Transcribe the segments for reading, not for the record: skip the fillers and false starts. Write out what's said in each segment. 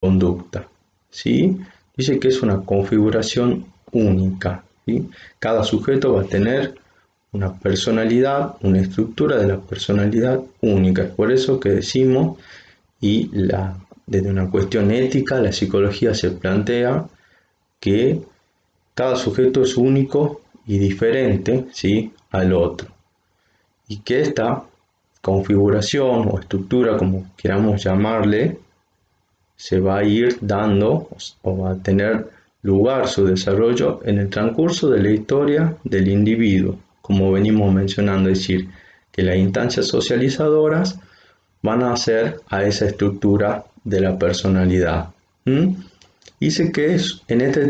conducta, ¿sí? Dice que es una configuración única, ¿sí? Cada sujeto va a tener una personalidad, una estructura de la personalidad única. Es por eso que decimos, y desde una cuestión ética, la psicología se plantea que cada sujeto es único y diferente, ¿sí?, al otro. Y que esta configuración o estructura, como queramos llamarle, se va a ir dando o va a tener lugar su desarrollo en el transcurso de la historia del individuo, como venimos mencionando, es decir, que las instancias socializadoras van a hacer a esa estructura de la personalidad. Dice que es en esta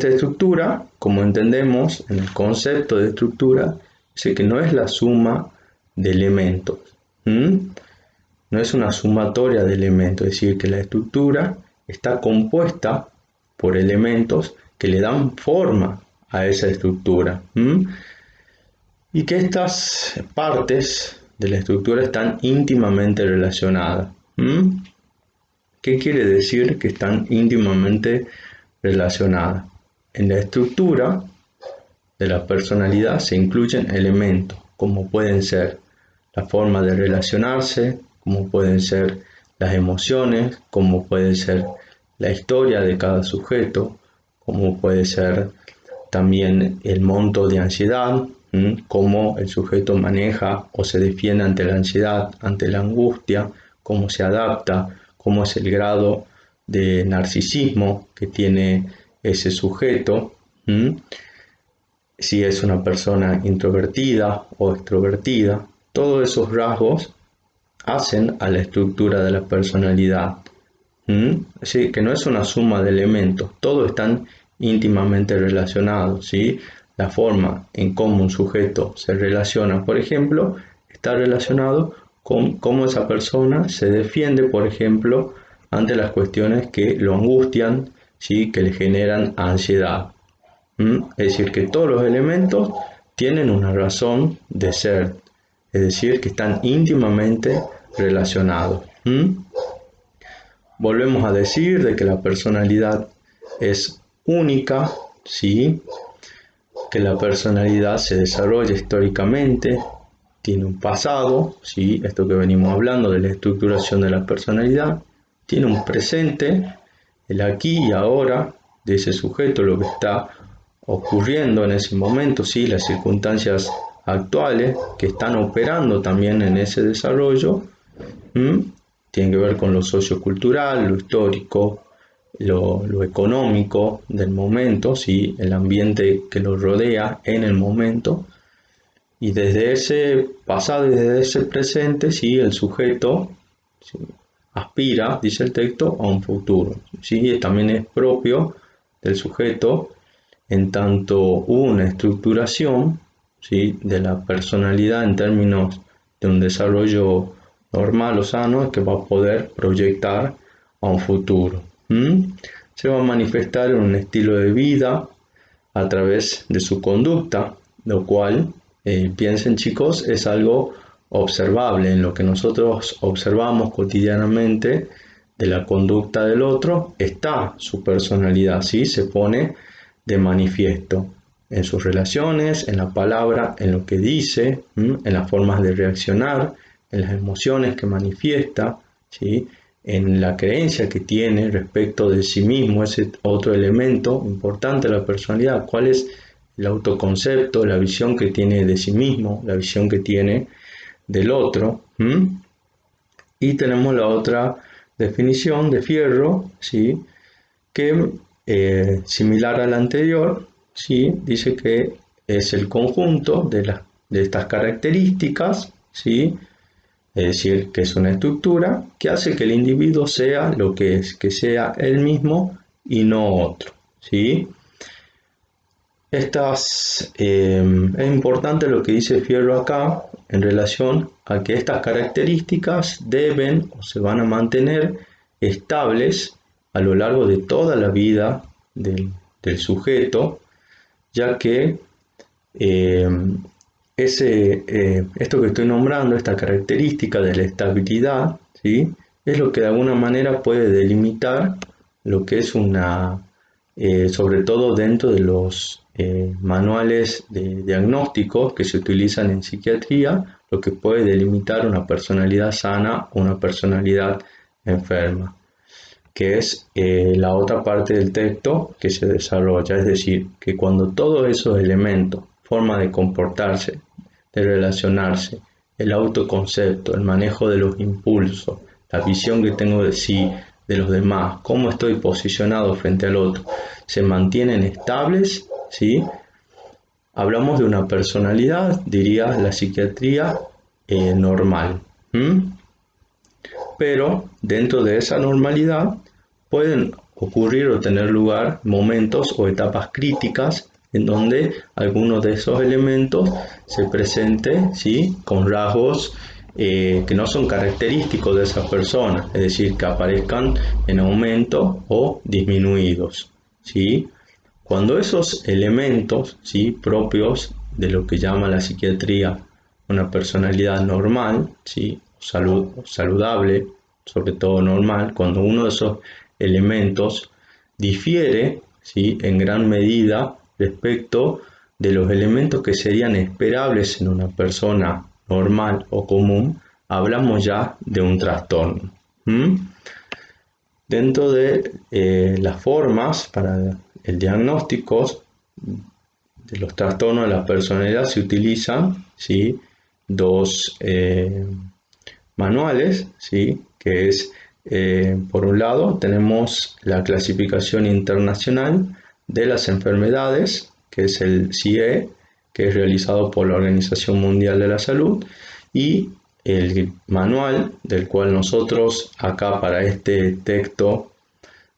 estructura, como entendemos en el concepto de estructura, dice que no es la suma de elementos. No es una sumatoria de elementos, es decir, que la estructura está compuesta por elementos que le dan forma a esa estructura. Y que estas partes de la estructura están íntimamente relacionadas. ¿Qué quiere decir que están íntimamente relacionadas? En la estructura de la personalidad se incluyen elementos como pueden ser la forma de relacionarse, como pueden ser las emociones, como puede ser la historia de cada sujeto, como puede ser también el monto de ansiedad, cómo el sujeto maneja o se defiende ante la ansiedad, ante la angustia, cómo se adapta, cómo es el grado de narcisismo que tiene ese sujeto, si es una persona introvertida o extrovertida. Todos esos rasgos hacen a la estructura de la personalidad. Así que no es una suma de elementos, todos están íntimamente relacionados, ¿sí? La forma en cómo un sujeto se relaciona, por ejemplo, está relacionado con cómo esa persona se defiende, por ejemplo, ante las cuestiones que lo angustian, ¿sí?, que le generan ansiedad. Es decir, que todos los elementos tienen una razón de ser, es decir, que están íntimamente relacionados. Volvemos a decir de que la personalidad es única, ¿sí?, que la personalidad se desarrolla históricamente, tiene un pasado, ¿sí?, esto que venimos hablando de la estructuración de la personalidad, tiene un presente, el aquí y ahora de ese sujeto, lo que está ocurriendo en ese momento, ¿sí?, las circunstancias actuales que están operando también en ese desarrollo, tienen que ver con lo sociocultural, lo histórico, lo económico del momento, ¿sí?, el ambiente que lo rodea en el momento. Y desde ese pasado y desde ese presente, ¿sí?, el sujeto, ¿sí?, aspira, dice el texto, a un futuro, ¿sí? Y también es propio del sujeto en tanto hubo una estructuración, ¿sí?, de la personalidad en términos de un desarrollo normal o sano, es que va a poder proyectar a un futuro. Se va a manifestar en un estilo de vida a través de su conducta, lo cual, piensen chicos, es algo observable en lo que nosotros observamos cotidianamente de la conducta del otro, está su personalidad, ¿sí?, se pone de manifiesto en sus relaciones, en la palabra, en lo que dice, en las formas de reaccionar, en las emociones que manifiesta, ¿sí?, en la creencia que tiene respecto de sí mismo, ese otro elemento importante de la personalidad, cuál es el autoconcepto, la visión que tiene de sí mismo, la visión que tiene del otro. Y tenemos la otra definición de Fierro, ¿sí?, que similar a la anterior, ¿sí?, dice que es el conjunto de estas características, ¿sí?, es decir, que es una estructura que hace que el individuo sea lo que es, que sea él mismo y no otro, ¿sí? Es importante lo que dice Fierro acá en relación a que estas características deben o se van a mantener estables a lo largo de toda la vida del sujeto, ya que esto que estoy nombrando, esta característica de la estabilidad, ¿sí?, es lo que de alguna manera puede delimitar lo que es sobre todo dentro de los manuales de diagnósticos que se utilizan en psiquiatría, lo que puede delimitar una personalidad sana o una personalidad enferma, que es la otra parte del texto que se desarrolla, es decir, que cuando todos esos elementos, forma de comportarse, de relacionarse, el autoconcepto, el manejo de los impulsos, la visión que tengo de sí, de los demás, cómo estoy posicionado frente al otro, se mantienen estables, ¿sí? Hablamos de una personalidad, diría la psiquiatría, normal. Pero dentro de esa normalidad pueden ocurrir o tener lugar momentos o etapas críticas en donde algunos de esos elementos se presenten, ¿sí?, con rasgos que no son característicos de esa persona, es decir, que aparezcan en aumento o disminuidos, ¿sí? Cuando esos elementos, ¿sí?, propios de lo que llama la psiquiatría una personalidad normal, ¿sí?, saludable, sobre todo normal, cuando uno de esos elementos difiere, ¿sí?, en gran medida respecto de los elementos que serían esperables en una persona normal o común, hablamos ya de un trastorno. Dentro de las formas para el diagnóstico de los trastornos de la personalidad se utilizan, ¿sí?, dos manuales, ¿sí?, que es, por un lado, tenemos la clasificación internacional de las enfermedades, que es el CIE, que es realizado por la Organización Mundial de la Salud, y el manual del cual nosotros acá para este texto,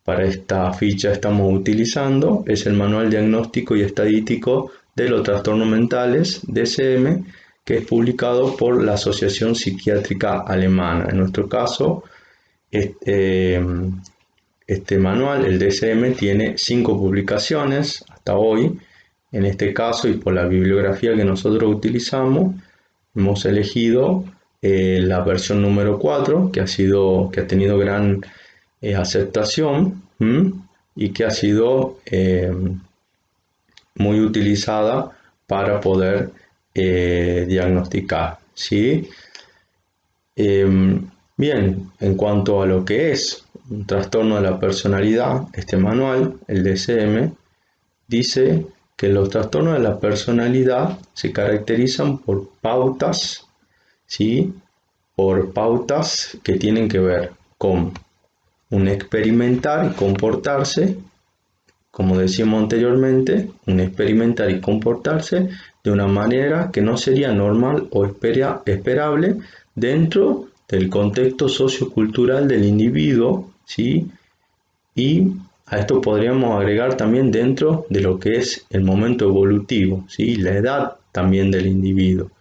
para esta ficha estamos utilizando, es el Manual Diagnóstico y Estadístico de los Trastornos Mentales, DSM, que es publicado por la Asociación Psiquiátrica Alemana. En nuestro caso, este manual, el DSM, tiene 5 publicaciones hasta hoy. En este caso, y por la bibliografía que nosotros utilizamos, hemos elegido la versión número 4, que ha tenido gran aceptación y que ha sido muy utilizada para poder diagnosticar, ¿sí? Bien, en cuanto a lo que es un trastorno de la personalidad, este manual, el DSM, dice que los trastornos de la personalidad se caracterizan por pautas, ¿sí?, por pautas que tienen que ver con un experimentar y comportarse, como decíamos anteriormente, un experimentar y comportarse de una manera que no sería normal o esperable dentro del contexto sociocultural del individuo, ¿sí? Y a esto podríamos agregar también dentro de lo que es el momento evolutivo, ¿sí?, la edad también del individuo.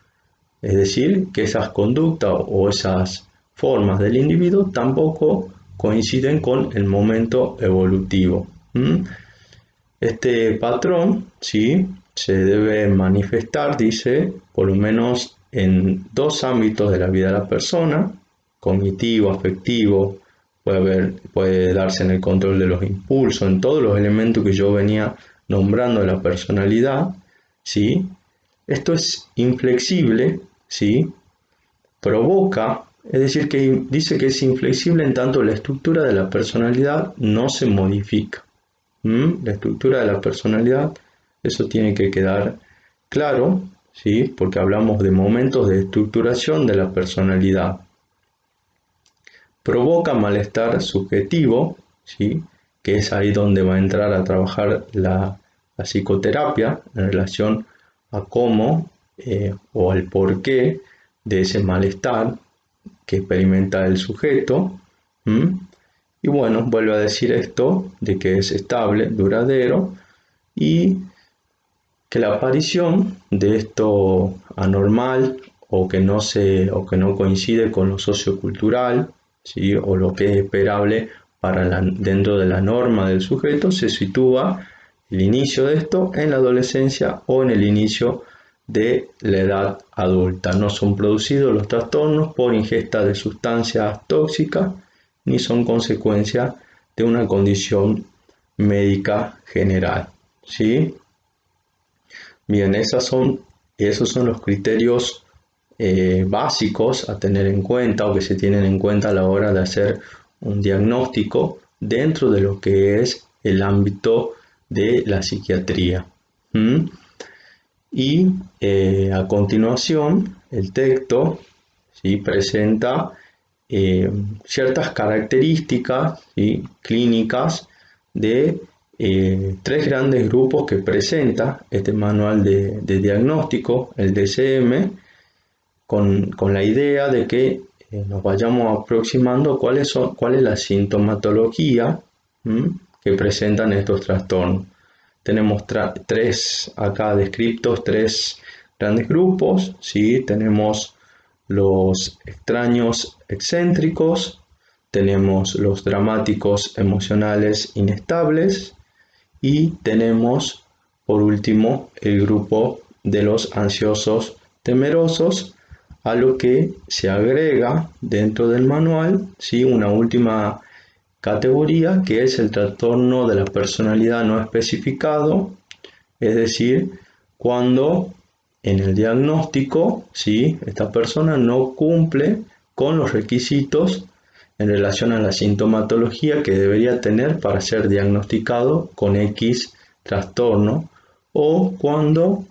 Es decir, que esas conductas o esas formas del individuo tampoco coinciden con el momento evolutivo. Este patrón, ¿sí?, se debe manifestar, dice, por lo menos en 2 ámbitos de la vida de la persona: cognitivo, afectivo, puede darse en el control de los impulsos, en todos los elementos que yo venía nombrando de la personalidad, ¿sí? Esto es inflexible, ¿sí? Provoca, es decir, que dice que es inflexible en tanto la estructura de la personalidad no se modifica. La estructura de la personalidad, eso tiene que quedar claro, ¿sí?, porque hablamos de momentos de estructuración de la personalidad. Provoca malestar subjetivo, ¿sí?, que es ahí donde va a entrar a trabajar la psicoterapia en relación a cómo o al porqué de ese malestar que experimenta el sujeto. Y bueno, vuelvo a decir esto, de que es estable, duradero, y que la aparición de esto anormal o que no coincide con lo sociocultural, ¿sí?, o lo que es esperable dentro de la norma del sujeto, se sitúa el inicio de esto en la adolescencia o en el inicio de la edad adulta. No son producidos los trastornos por ingesta de sustancias tóxicas ni son consecuencia de una condición médica general, ¿sí? Bien, esos son los criterios básicos a tener en cuenta o que se tienen en cuenta a la hora de hacer un diagnóstico dentro de lo que es el ámbito de la psiquiatría. Y a continuación el texto, ¿sí?, presenta ciertas características, ¿sí?, clínicas de tres grandes grupos que presenta este manual de diagnóstico, el DSM, con la idea de que nos vayamos aproximando cuál es la sintomatología que presentan estos trastornos. Tenemos tres acá descritos, tres grandes grupos, ¿sí? Tenemos los extraños excéntricos, tenemos los dramáticos emocionales inestables y tenemos por último el grupo de los ansiosos temerosos, a lo que se agrega dentro del manual, ¿sí?, una última categoría que es el trastorno de la personalidad no especificado, es decir, cuando en el diagnóstico, ¿sí?, esta persona no cumple con los requisitos en relación a la sintomatología que debería tener para ser diagnosticado con X trastorno, o cuando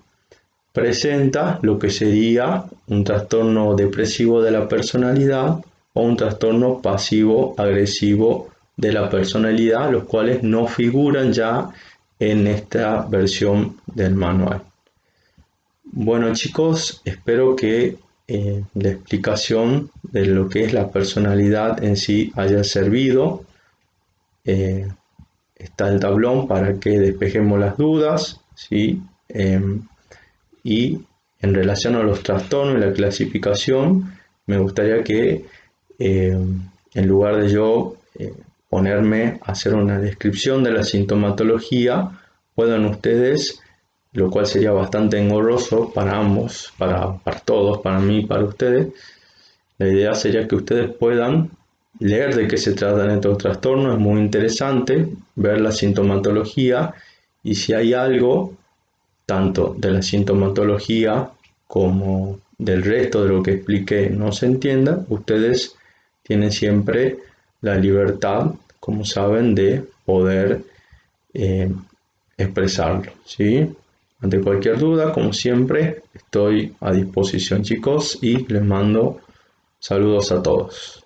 presenta lo que sería un trastorno depresivo de la personalidad o un trastorno pasivo-agresivo de la personalidad, los cuales no figuran ya en esta versión del manual. Bueno chicos, espero que la explicación de lo que es la personalidad en sí haya servido. Está el tablón para que despejemos las dudas, ¿sí? Y en relación a los trastornos y la clasificación, me gustaría que en lugar de yo ponerme a hacer una descripción de la sintomatología, puedan ustedes, lo cual sería bastante engorroso para ambos, para todos, para mí y para ustedes, la idea sería que ustedes puedan leer de qué se tratan estos trastornos. Es muy interesante ver la sintomatología y si hay algo tanto de la sintomatología como del resto de lo que expliqué no se entienda, ustedes tienen siempre la libertad, como saben, de poder expresarlo, ¿sí? Ante cualquier duda, como siempre, estoy a disposición, chicos, y les mando saludos a todos.